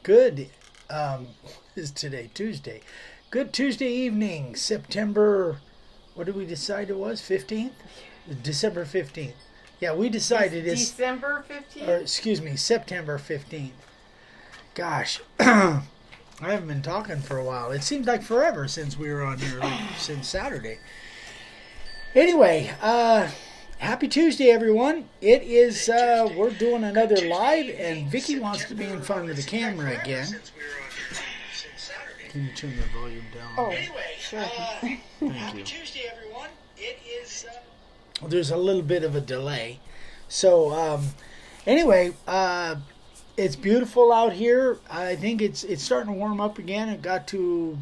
Good, is today Tuesday? Good Tuesday evening, September, what did we decide it was? 15th? December 15th. Yeah, we decided it's, December 15th? or excuse me, September 15th. Gosh, I haven't been talking for a while. It seems like forever since we were on here, since Saturday. Anyway, happy Tuesday, everyone. It is, we're doing another live, and Vicky wants to be in front of the camera again. Can you turn the volume down? Oh, sure. Thank you. Tuesday, everyone. It is, there's a little bit of a delay. So, anyway, it's beautiful out here. I think it's starting to warm up again. It got to,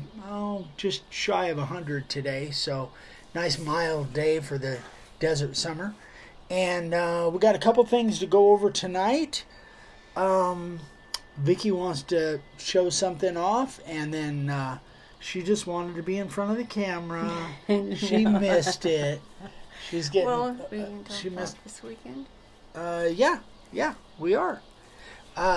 just shy of 100 today. So, nice mild day for the desert summer. And we got a couple things to go over tonight. Vicky wants to show something off, and then she just wanted to be in front of the camera. She missed it. She's getting. Well, we can talk she missed this weekend. Yeah, we are.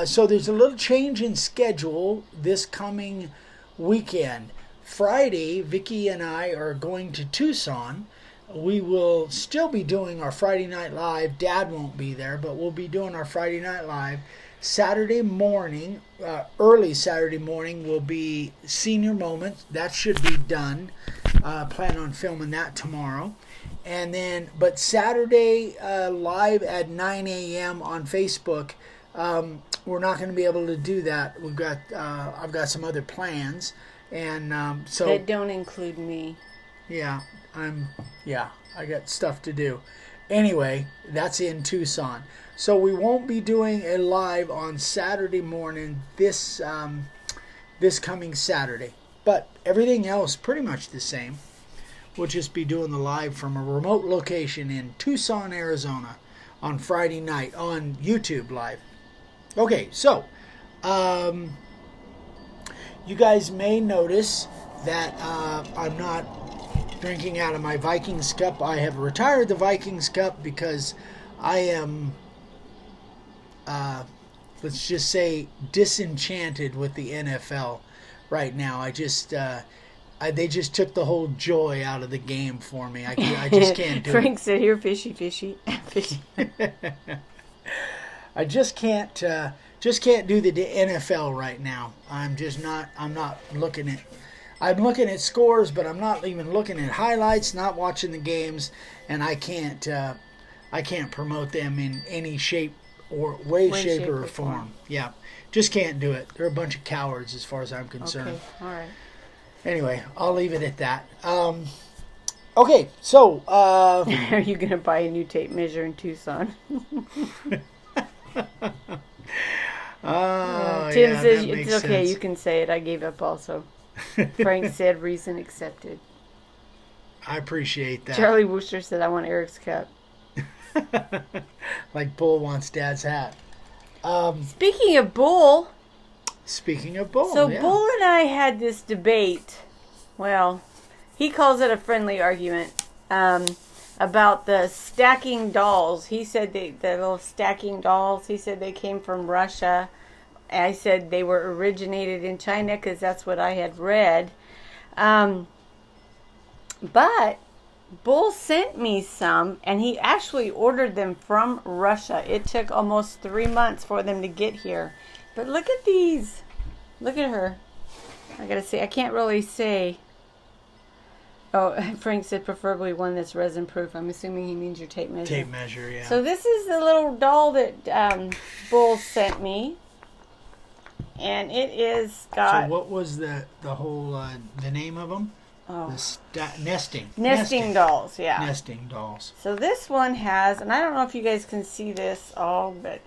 So there's a little change in schedule this coming weekend. Friday, Vicky and I are going to Tucson. We will still be doing our Friday Night Live. Dad won't be there, but we'll be doing our Friday Night Live. Saturday morning, early Saturday morning, will be Senior Moments. That should be done. Plan on filming that tomorrow. And then, but Saturday live at 9 a.m. on Facebook, we're not going to be able to do that. I've got some other plans, and so That don't include me. yeah, I got stuff to do. Anyway, that's in Tucson. So we won't be doing a live on Saturday morning this coming Saturday. But everything else pretty much the same. We'll just be doing the live from a remote location in Tucson, Arizona on Friday night on YouTube Live. Okay, so you guys may notice that I'm not drinking out of my Vikings cup. I have retired the Vikings cup because I am, let's just say, disenchanted with the NFL right now. I just, they just took the whole joy out of the game for me. I just can't do Frank said, "Here, fishy, fishy, fishy." I just can't do the NFL right now. I'm not looking at. I'm looking at scores, but I'm not even looking at highlights. Not watching the games, and I can't promote them in any shape or shape, or form. Yeah, just can't do it. They're a bunch of cowards, as far as I'm concerned. Okay, all right. Anyway, I'll leave it at that. Okay, so Are you going to buy a new tape measure in Tucson? Tim says it's okay. Sense. You can say it. I gave up also. Frank said reason accepted. I appreciate that. Charlie Wooster said I want Eric's cup. Like Bull wants Dad's hat. Speaking of Bull. So yeah. Bull and I had this debate. Well, he calls it a friendly argument about the stacking dolls. He said the little stacking dolls. He said they came from Russia. I said they were originated in China because that's what I had read. But Bull sent me some, and he actually ordered them from Russia. It took almost 3 months for them to get here. But look at these. Look at her. I gotta say, I can't really say. Oh, Frank said preferably one that's resin proof. I'm assuming he means your tape measure. Tape measure, yeah. So this is the little doll that Bull sent me. And it is got... So what was the whole, the name of them? Oh. Nesting dolls, yeah. Nesting dolls. So this one has, and I don't know if you guys can see this all, but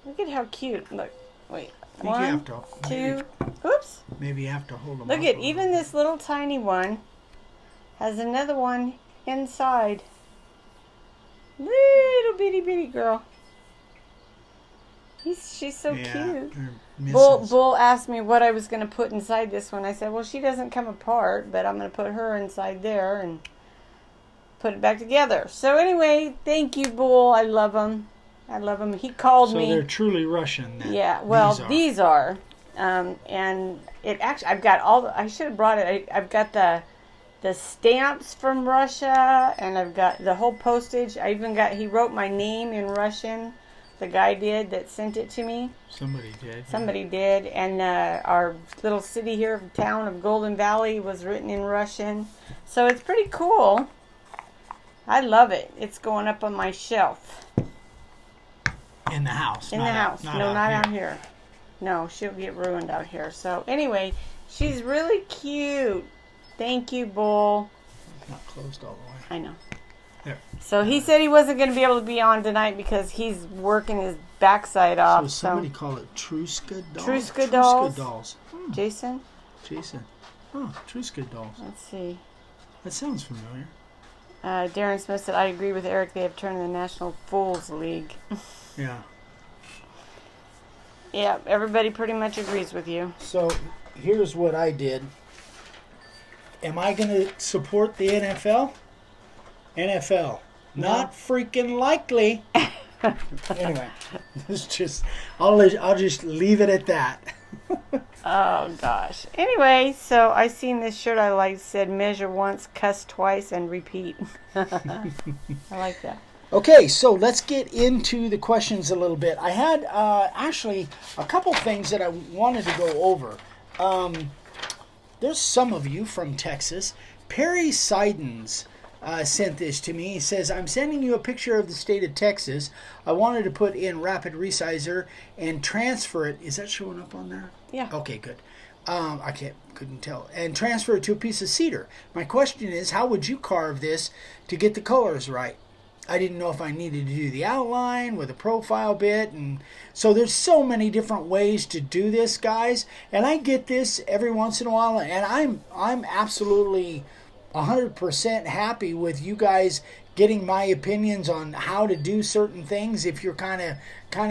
look at how cute. Look, wait. I think you have to, two, oops. Maybe you have to hold them Look up at, a even little this little tiny one has another one inside. Little bitty girl. She's so cute. Bull asked me what I was going to put inside this one. I said, well, she doesn't come apart, but I'm going to put her inside there and put it back together. So anyway, thank you, Bull. I love them. I love them. He called me. So they're truly Russian then. Yeah, well, these are. And it actually, I've got I should have brought it. I've got the stamps from Russia, and I've got the whole postage. I even he wrote my name in Russian. The guy did that sent it to me. Somebody did. Somebody did. And our little city here, town of Golden Valley, was written in Russian. So it's pretty cool. I love it. It's going up on my shelf. In the house. In the house. No, not out here. No, she'll get ruined out here. So anyway, she's really cute. Thank you, Bull. Not closed all the way. I know. There. So he said he wasn't going to be able to be on tonight because he's working his backside off. So somebody call it Truska dolls? Truska dolls. Truska dolls. Jason? Oh, Truska dolls. Let's see. That sounds familiar. Darren Smith said, I agree with Eric. They have turned in the National Fools League. Yeah. Yeah, everybody pretty much agrees with you. So here's what I did. Am I going to support the NFL? NFL. No. Not freaking likely. Anyway, I'll just leave it at that. Oh, gosh. Anyway, so I seen this shirt I liked. Said measure once, cuss twice, and repeat. I like that. Okay, so let's get into the questions a little bit. I had actually a couple things that I wanted to go over. There's some of you from Texas. Perry Seidens sent this to me. He says, I'm sending you a picture of the state of Texas. I wanted to put in rapid resizer and transfer it. Is that showing up on there? Yeah. Okay, good. Couldn't tell. And transfer it to a piece of cedar. My question is, how would you carve this to get the colors right? I didn't know if I needed to do the outline with a profile bit, and so there's so many different ways to do this, guys. And I get this every once in a while, and I'm absolutely 100% happy with you guys getting my opinions on how to do certain things. If you're kind of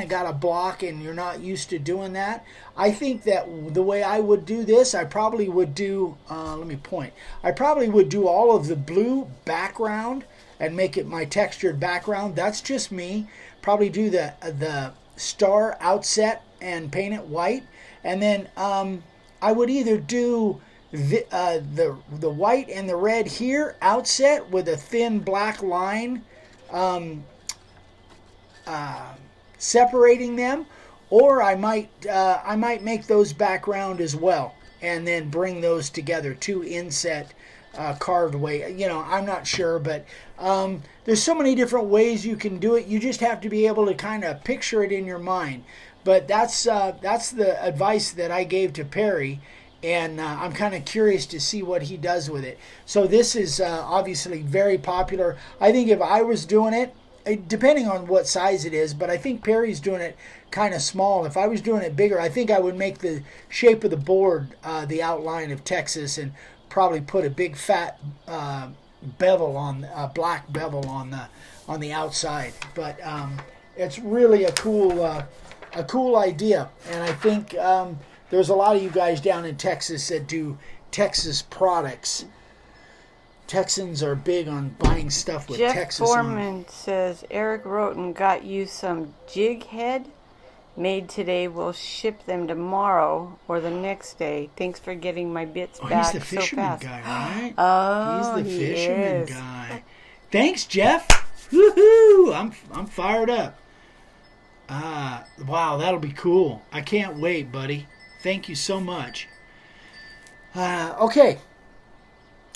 got a block and you're not used to doing that, I think that the way I would do this, I probably would do. I probably would do all of the blue background and make it my textured background. That's just me. Probably do the star outset and paint it white, and then I would either do the white and the red here outset with a thin black line separating them, or I might make those background as well, and then bring those together, two inset carved way. I'm not sure, but there's so many different ways you can do it. You just have to be able to kind of picture it in your mind. But that's the advice that I gave to Perry, and I'm kind of curious to see what he does with it. So this is obviously very popular. I think if I was doing it, depending on what size it is, but I think Perry's doing it kind of small. If I was doing it bigger, I think I would make the shape of the board the outline of Texas, and probably put a big fat bevel on black bevel on the outside. But it's really a cool idea, and I think there's a lot of you guys down in Texas that do Texas products. Texans are big on buying stuff with Jeff Texas Foreman says Eric wrote and got you some jig head made today. We'll ship them tomorrow or the next day. Thanks for getting my bits back so fast. He's the fisherman guy, right? Oh, he's the he fisherman is. guy. Thanks, Jeff. Woohoo! I'm fired up. Wow, that'll be cool. I can't wait, buddy. Thank you so much. Okay.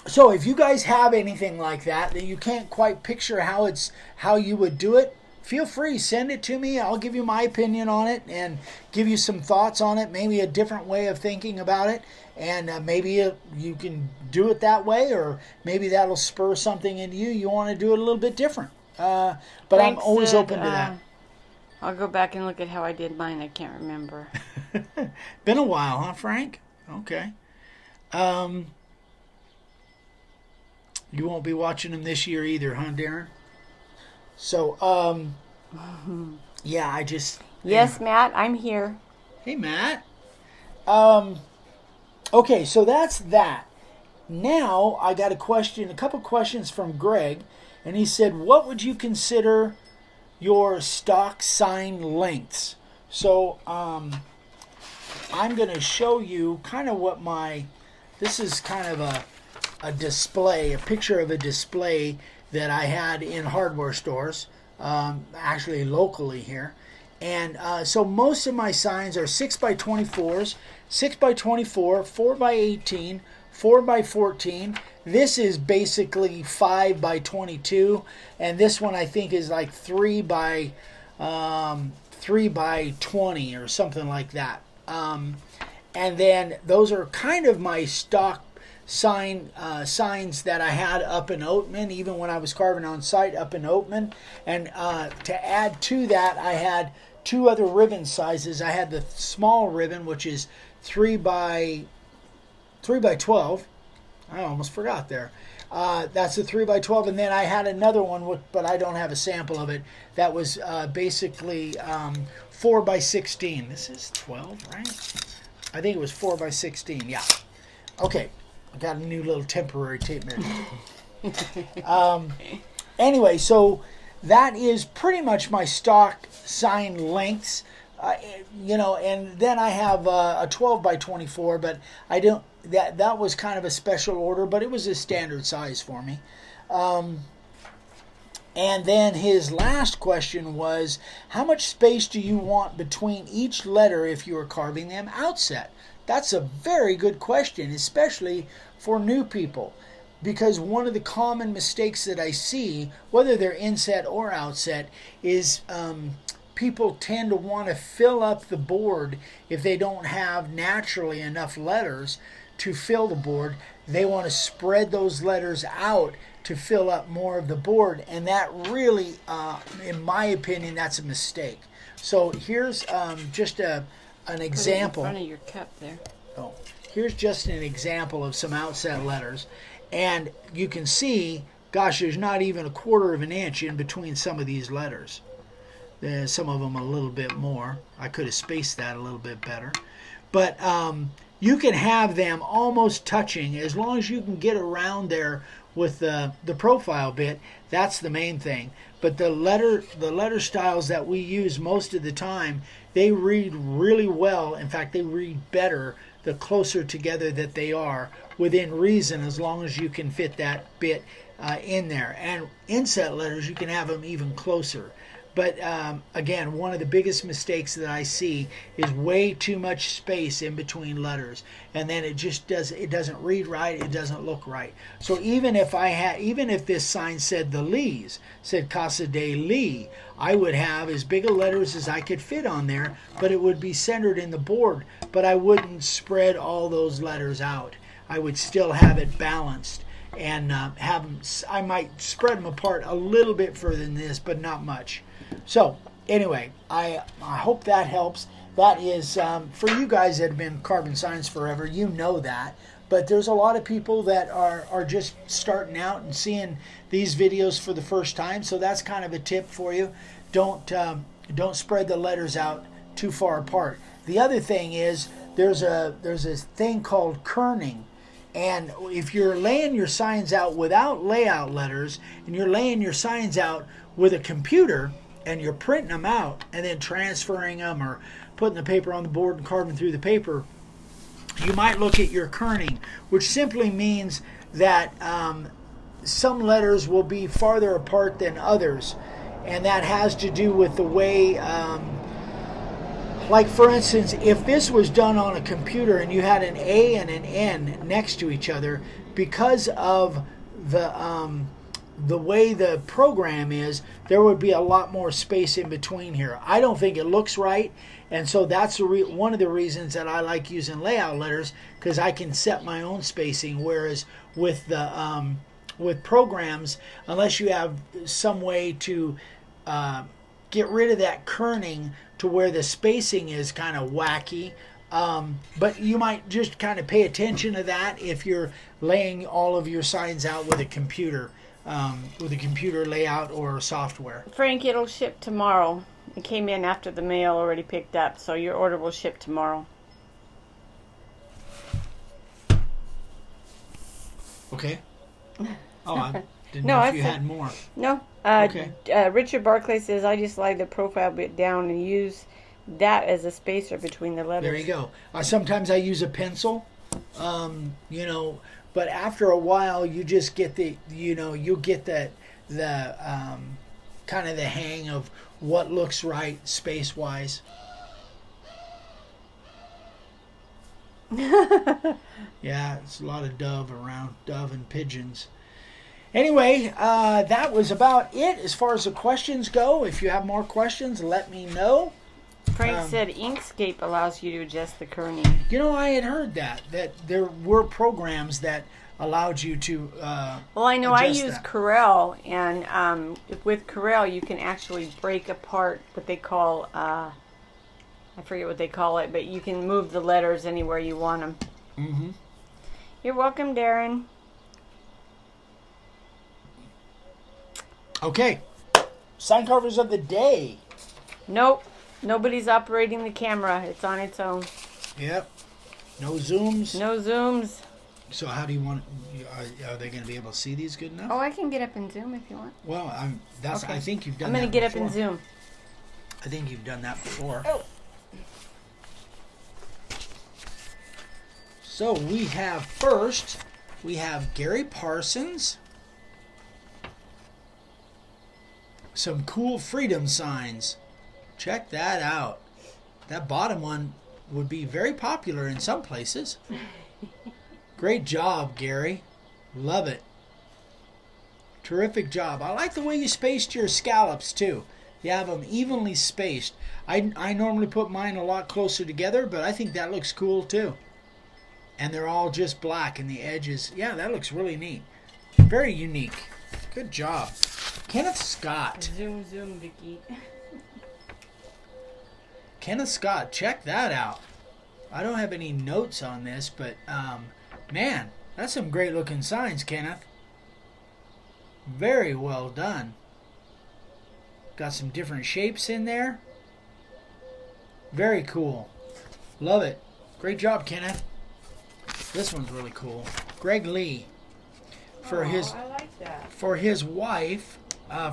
So if you guys have anything like that you can't quite picture how you would do it, feel free, send it to me. I'll give you my opinion on it and give you some thoughts on it, maybe a different way of thinking about it, and maybe you can do it that way, or maybe that'll spur something into you. You want to do it a little bit different. But Frank I'm always said, open to that. I'll go back and look at how I did mine. I can't remember. Been a while, huh, Frank? Okay. You won't be watching them this year either, huh, Darren? So, yeah, I just... Yes, Matt, I'm here. Hey, Matt. Okay, so that's that. Now, I got a couple questions from Greg, and he said, what would you consider your stock sign lengths. So I'm going to show you kind of what this is kind of a display, a picture of a display that I had in hardware stores, actually locally here. And so most of my signs are 6x24s, 6x24, 4x18, 4x14. This is basically 5x22, and this one I think is like 3x20 or something like that. And then those are kind of my stock signs that I had up in Oatman, even when I was carving on site up in Oatman. And to add to that, I had two other ribbon sizes. I had the small ribbon, which is 3x12. I almost forgot there. That's a 3x12, and then I had another one, but I don't have a sample of it. That was basically 4x16. This is 12, right? I think it was 4x16. Yeah. Okay. I got a new little temporary tape measure. Anyway, so that is pretty much my stock sign lengths. And then I have a 12x24, but I don't. That was kind of a special order, but it was a standard size for me. And then his last question was, how much space do you want between each letter if you are carving them outset? That's a very good question, especially for new people, because one of the common mistakes that I see, whether they're inset or outset, is people tend to want to fill up the board if they don't have naturally enough letters to fill the board. They want to spread those letters out to fill up more of the board, and that really, in my opinion, that's a mistake. So here's just an example. Put it in front of your cup there. Oh, here's just an example of some outset letters, and you can see, gosh, there's not even a quarter of an inch in between some of these letters. Some of them a little bit more. I could have spaced that a little bit better, but you can have them almost touching as long as you can get around there with the profile bit. That's the main thing. But the letter styles that we use most of the time, they read really well. In fact, they read better the closer together that they are, within reason, as long as you can fit that bit in there. And inset letters, you can have them even closer. But again, one of the biggest mistakes that I see is way too much space in between letters, and then it doesn't read right, it doesn't look right. So even if this sign said the Lees, said Casa de Lee, I would have as big a letters as I could fit on there, but it would be centered in the board, but I wouldn't spread all those letters out. I would still have it balanced and have them. I might spread them apart a little bit further than this, but not much. So anyway, I hope that helps. That is for you guys that have been carving signs forever, you know that. But there's a lot of people that are just starting out and seeing these videos for the first time. So that's kind of a tip for you. Don't spread the letters out too far apart. The other thing is there's a thing called kerning. And if you're laying your signs out without layout letters, and you're laying your signs out with a computer, and you're printing them out and then transferring them or putting the paper on the board and carving through the paper, you might look at your kerning, which simply means that some letters will be farther apart than others. And that has to do with the way, like for instance, if this was done on a computer and you had an A and an N next to each other, because of the way the program is, there would be a lot more space in between here. I don't think it looks right, and so that's one of the reasons that I like using layout letters, because I can set my own spacing. Whereas with programs, unless you have some way to get rid of that kerning to where the spacing is kind of wacky. But you might just kind of pay attention to that if you're laying all of your signs out with a computer layout or software. Frank, it'll ship tomorrow. It came in after the mail already picked up, so your order will ship tomorrow. Okay. Oh, Didn't No, know I if you said- had more. No. Okay. Richard Barclay says, I just slide the profile bit down and use that as a spacer between the letters. There you go. Sometimes I use a pencil, but after a while you just get you'll get the kind of the hang of what looks right space-wise. Yeah, it's a lot of dove around, dove and pigeons. Anyway, that was about it as far as the questions go. If you have more questions, let me know. Frank said Inkscape allows you to adjust the kerning. I had heard that there were programs that allowed you to Well, I know I adjust use that. Corel, and with Corel you can actually break apart what they call, I forget what they call it, but you can move the letters anywhere you want them. Mm-hmm. You're welcome, Darren. Okay, sign carvers of the day. Nope, nobody's operating the camera. It's on its own. Yep. No zooms. No zooms. So how do you want? Are they going to be able to see these good enough? Oh, I can get up and zoom if you want. Well, Okay. I think you've done. I'm going to get up and zoom. I think you've done that before. Oh. So we have Gary Parsons. Some cool freedom signs. Check that out. That bottom one would be very popular in some places. Great job, Gary. Love it. Terrific job. I like the way you spaced your scallops too. You have them evenly spaced. I normally put mine a lot closer together, but I think that looks cool too. And they're all just black and the edges. Yeah, that looks really neat. Very unique. Good job. Kenneth Scott. Zoom, Vicky. Kenneth Scott, check that out. I don't have any notes on this, but man, that's some great looking signs, Kenneth. Very well done. Got some different shapes in there. Very cool. Love it. Great job, Kenneth. This one's really cool. Greg Lee. I like that. For his wife,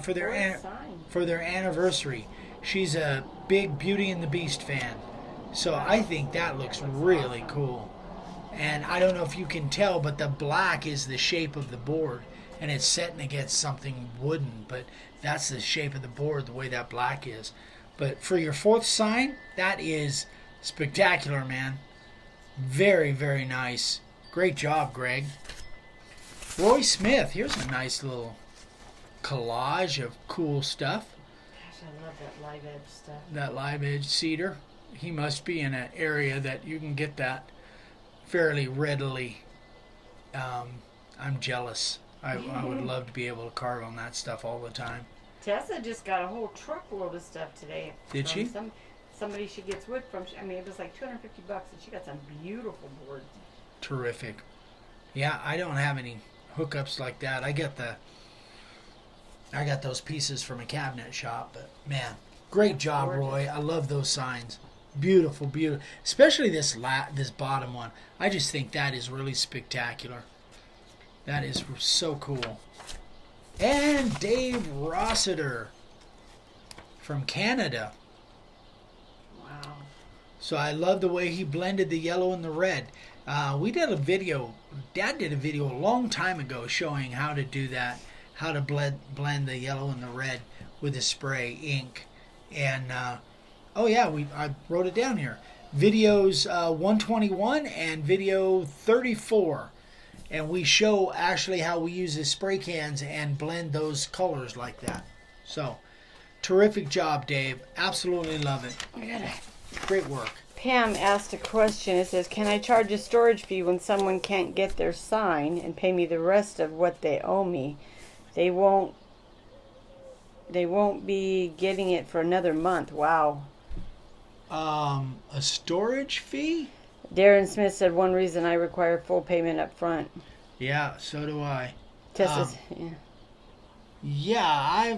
for their Sign. for their anniversary. She's a big Beauty and the Beast fan. So I think that looks really cool. And I don't know if you can tell, but the black is the shape of the board. And it's setting against something wooden. But that's the shape of the board, the way that black is. But for your fourth sign, that is spectacular, man. Very, very nice. Great job, Greg. Roy Smith, here's a nice little collage of cool stuff. Gosh, I love that live edge stuff. That live edge cedar. He must be in an area that you can get that fairly readily. I'm jealous. I would love to be able to carve on that stuff all the time. Tessa just got a whole truckload of stuff today. Did she? Somebody she gets wood from. I mean, it was like $250, and she got some beautiful boards. Terrific. Yeah, I don't have any hookups like that. I got those pieces from a cabinet shop, but man, great job, gorgeous. Roy. I love those signs. Beautiful, beautiful. Especially this bottom one. I just think that is really spectacular. That is so cool. And Dave Rossiter from Canada. Wow. So I love the way he blended the yellow and the red. We did a video, Dad did a video a long time ago showing how to do that, how to blend the yellow and the red with the spray ink. And, I wrote it down here. Videos 121 and video 34. And we show actually how we use the spray cans and blend those colors like that. So, terrific job, Dave. Absolutely love it. Great work. Pam asked a question. It says, can I charge a storage fee when someone can't get their sign and pay me the rest of what they owe me? They won't be getting it for another month. Wow. A storage fee? Darren Smith said, one reason I require full payment up front. Yeah, so do I. Tessa's, Yeah, I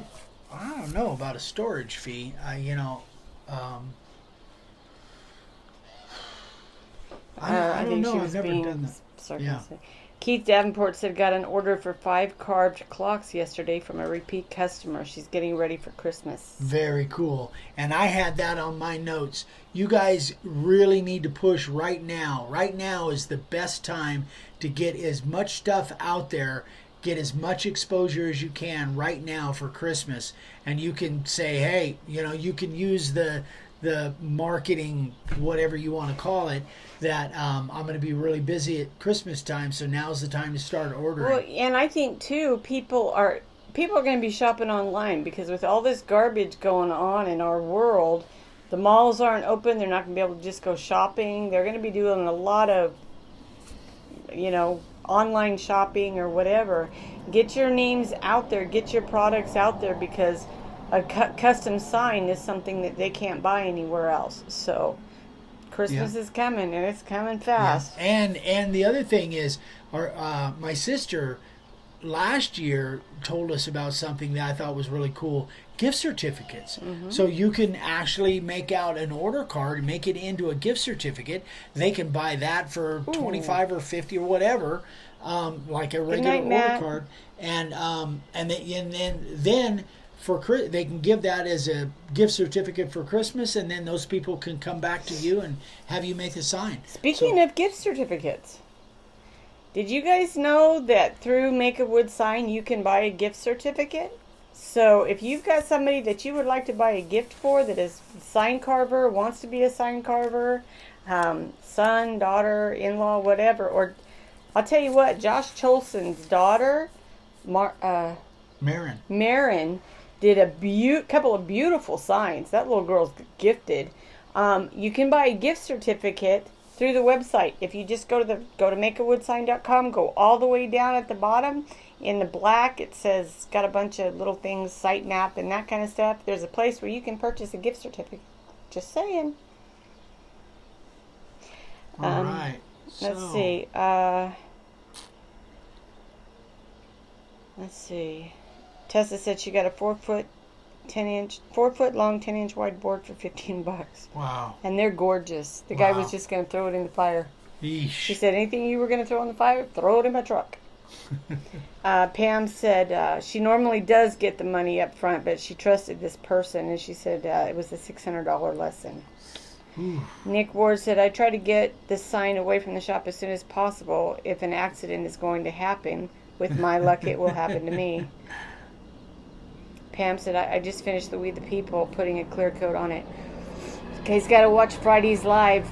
don't know about a storage fee. I don't think know. she I've was never being done that. sarcastic. Keith Davenport said got an order for 5 carved clocks yesterday from a repeat customer. She's getting ready for Christmas. Very cool. And I had that on my notes. You guys really need to push right now. Right now is the best time to get as much stuff out there, get as much exposure as you can right now for Christmas. And you can say, hey, you can use the marketing, whatever you want to call it, that I'm going to be really busy at Christmas time, so now's the time to start ordering. Well, and I think too, people are going to be shopping online because with all this garbage going on in our world, the malls aren't open. They're not going to be able to just go shopping. They're going to be doing a lot of, online shopping or whatever. Get your names out there. Get your products out there because a custom sign is something that they can't buy anywhere else. So Christmas is coming, and it's coming fast. Yeah. And the other thing is, my sister last year told us about something that I thought was really cool: gift certificates. Mm-hmm. So you can actually make out an order card and make it into a gift certificate. They can buy that for $25 or $50 or whatever, like a regular order card, and then. They can give that as a gift certificate for Christmas, and then those people can come back to you and have you make a sign. Speaking of gift certificates, did you guys know that through Make a Wood Sign you can buy a gift certificate? So if you've got somebody that you would like to buy a gift for that is a sign carver, wants to be a sign carver, son, daughter, in-law, whatever, or I'll tell you what, Josh Cholson's daughter, Marin, did a couple of beautiful signs. That little girl's gifted. You can buy a gift certificate through the website. If you just go to makeawoodsign.com, go all the way down at the bottom in the black, it says, got a bunch of little things, site map and that kind of stuff. There's a place where you can purchase a gift certificate. Just saying. All right. Let's see. Tessa said she got a 4 foot long, 10-inch wide board for $15. Wow. And they're gorgeous. The guy was just going to throw it in the fire. Eesh. She said, anything you were going to throw in the fire, throw it in my truck. Pam said she normally does get the money up front, but she trusted this person, and she said it was a $600 lesson. Nick Ward said, I try to get this sign away from the shop as soon as possible. If an accident is going to happen, with my luck, it will happen to me. Pam said, I just finished the We the People, putting a clear coat on it. Okay, he's got to watch Friday's live.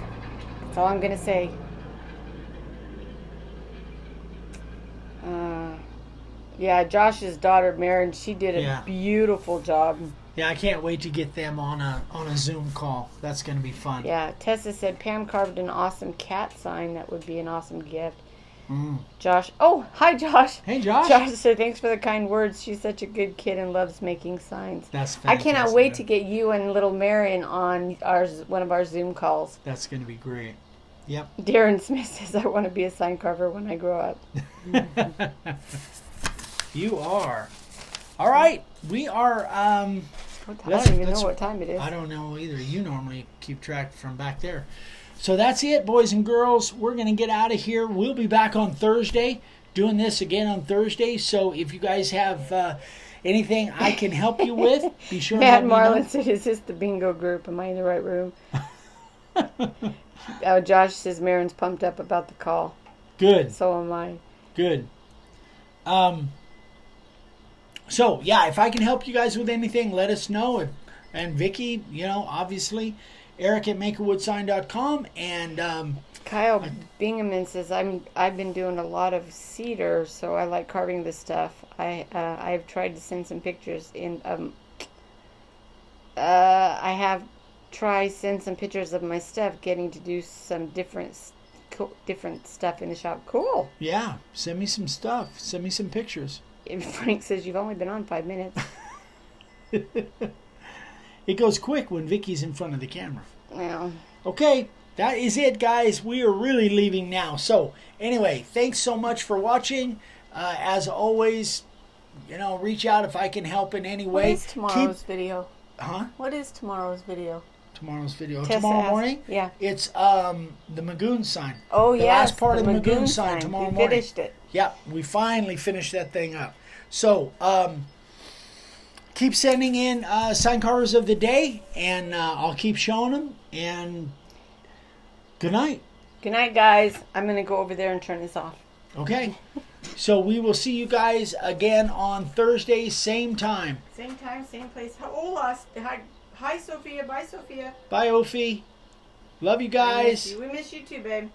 That's all I'm going to say. Yeah, Josh's daughter, Marin, she did a beautiful job. Yeah, I can't wait to get them on a Zoom call. That's going to be fun. Yeah, Tessa said Pam carved an awesome cat sign. That would be an awesome gift. Josh. Oh, hi, Josh. Hey, Josh. Josh said, thanks for the kind words. She's such a good kid and loves making signs. That's fantastic. I cannot wait to get you and little Marion on one of our Zoom calls. That's going to be great. Yep. Darren Smith says, I want to be a sign carver when I grow up. You are. All right. We are... I don't even know what time it is. I don't know either. You normally keep track from back there. So that's it, boys and girls. We're going to get out of here. We'll be back on Thursday, doing this again on Thursday. So if you guys have anything I can help you with, be sure to let me know. Matt Marlin said, is this the bingo group? Am I in the right room? Josh says Marin's pumped up about the call. Good. So am I. Good. So, yeah, if I can help you guys with anything, let us know. And Vicky, obviously... Eric at makeawoodsign.com, and Kyle Bingaman says I've been doing a lot of cedar, so I like carving this stuff. I've tried to send some pictures in. I have tried send some pictures of my stuff, getting to do some different stuff in the shop. Cool. Yeah, send me some stuff. Send me some pictures. Frank says you've only been on 5 minutes. It goes quick when Vicky's in front of the camera. Yeah. Okay, that is it, guys. We are really leaving now. So, anyway, thanks so much for watching. As always, reach out if I can help in any way. What is tomorrow's video? Huh? What is tomorrow's video? tomorrow's video. Tessa Tomorrow asked. morning? Yeah. It's the Magoon sign. Oh, the yes. last part the of the Magoon sign tomorrow we morning. finished it. Yeah, we finally finished that thing up. So, keep sending in sign carvers of the day, and I'll keep showing them. And good night. Good night, guys. I'm going to go over there and turn this off. Okay. So we will see you guys again on Thursday, same time. Same time, same place. Hola. Hi, Sophia. Bye, Sophia. Bye, Ophi. Love you guys. We miss you too, babe.